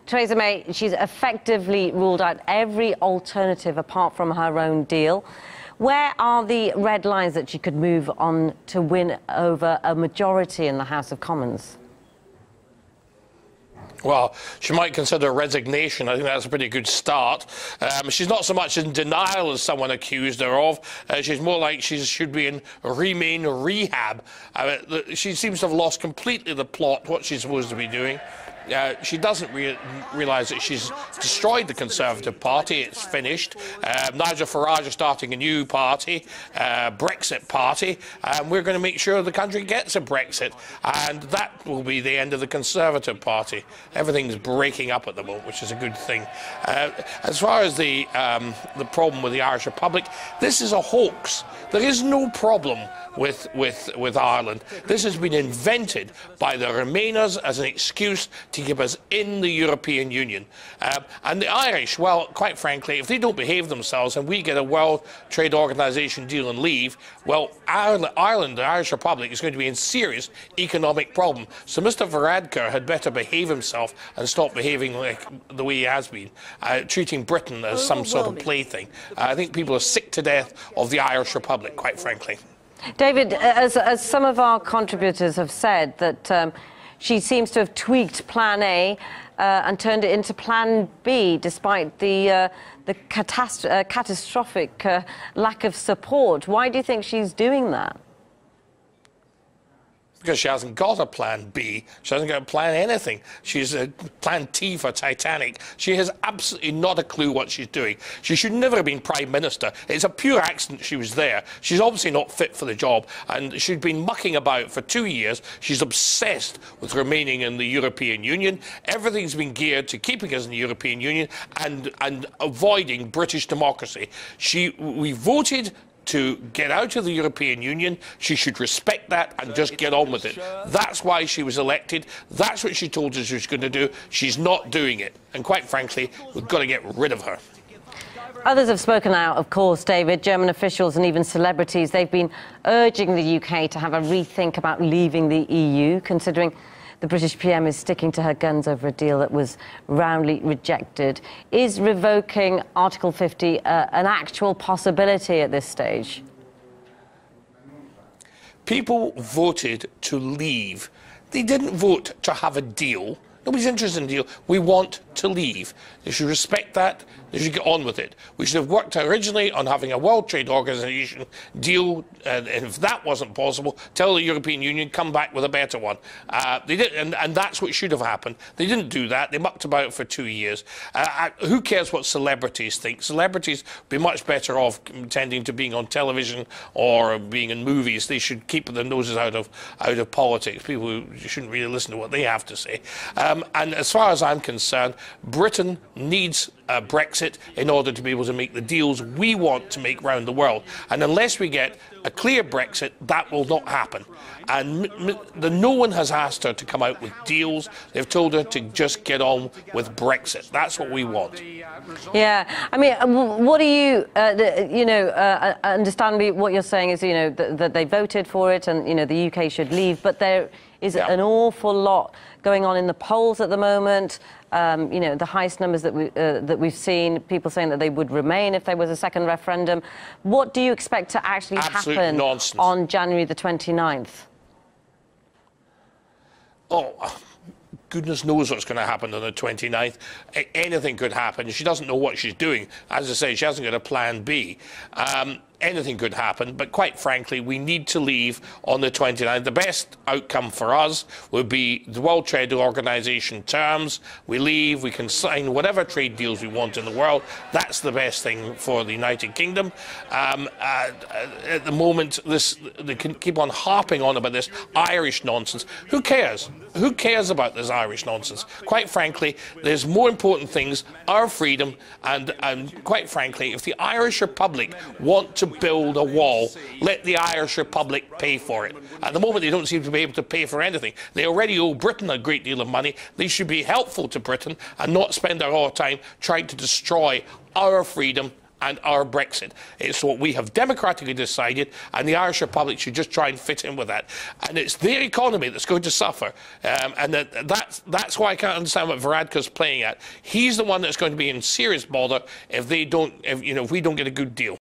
Theresa May, she's effectively ruled out every alternative apart from her own deal. Where are the red lines that she could move on to win over a majority in the House of Commons? Well, she might consider resignation. I think that's a pretty good start. She's not so much in denial as someone accused her of. She's more like she should be in Remain rehab. She seems to have lost completely the plot, what she's supposed to be doing. She doesn't realise that she's destroyed the Conservative Party. It's finished. Nigel Farage is starting a new party, Brexit Party, and we're going to make sure the country gets a Brexit, and that will be the end of the Conservative Party. Everything's breaking up at the moment, which is a good thing. As far as the problem with the Irish Republic, this is a hoax. There is no problem with Ireland. This has been invented by the Remainers as an excuse to keep us in the European Union. And the Irish, well, quite frankly, if they don't behave themselves and we get a World Trade Organization deal and leave, well, Ireland, the Irish Republic, is going to be in serious economic problem. So Mr. Varadkar had better behave himself and stop behaving like the way he has been, treating Britain as some sort of plaything. I think people are sick to death of the Irish Republic, quite frankly. David, as some of our contributors have said, that she seems to have tweaked Plan A and turned it into Plan B, despite the catastrophic lack of support. Why do you think she's doing that? Because she hasn't got a Plan B. She hasn't got a plan anything. She's a Plan T for Titanic. She has absolutely not a clue what she's doing. She should never have been Prime Minister. It's a pure accident she was there. She's obviously not fit for the job, and she's been mucking about for 2 years. She's obsessed with remaining in the European Union. Everything's been geared to keeping us in the European Union and avoiding British democracy. We voted to get out of the European Union. She should respect that and just get on with it. That's why she was elected. That's what she told us she was going to do. She's not doing it. And quite frankly, we've got to get rid of her. Others have spoken out, of course, David. German officials and even celebrities, they've been urging the UK to have a rethink about leaving the EU, considering the British PM is sticking to her guns over a deal that was roundly rejected. Is revoking Article 50 an actual possibility at this stage? People voted to leave. They didn't vote to have a deal. Nobody's interested in a deal. We want to leave. They should respect that. They should get on with it. We should have worked originally on having a World Trade Organization deal, and if that wasn't possible, tell the European Union, come back with a better one. They did, and that's what should have happened. They didn't do that. They mucked about for 2 years. Who cares what celebrities think? Celebrities would be much better off tending to being on television or being in movies. They should keep their noses out of politics. People shouldn't really listen to what they have to say. And as far as I'm concerned, Britain needs Brexit in order to be able to make the deals we want to make around the world. And unless we get a clear Brexit, that will not happen. And no one has asked her to come out with deals. They've told her to just get on with Brexit. That's what we want. Yeah, I mean, what do you, understandably, what you're saying is, that they voted for it and, the UK should leave, but there is an awful lot going on in the polls at the moment. The highest numbers that we've seen, people saying that they would remain if there was a second referendum. What do you expect to actually happen on January the 29th? Oh, goodness knows what's going to happen on the 29th. Anything could happen. She doesn't know what she's doing. As I say, she hasn't got a Plan B. Anything could happen, but quite frankly, we need to leave on the 29th. The best outcome for us would be the World Trade Organization terms. We leave, we can sign whatever trade deals we want in the world. That's the best thing for the United Kingdom. At the moment, they can keep on harping on about this Irish nonsense. Who cares? Who cares about this Irish nonsense? Quite frankly, there's more important things, our freedom, and quite frankly, if the Irish Republic want to build a wall, let the Irish Republic pay for it. At the moment, they don't seem to be able to pay for anything. They already owe Britain a great deal of money. They should be helpful to Britain and not spend our time trying to destroy our freedom and our Brexit. It's what we have democratically decided, and the Irish Republic should just try and fit in with that. And it's their economy that's going to suffer. And that's why I can't understand what Varadkar's playing at. He's the one that's going to be in serious bother if we don't get a good deal.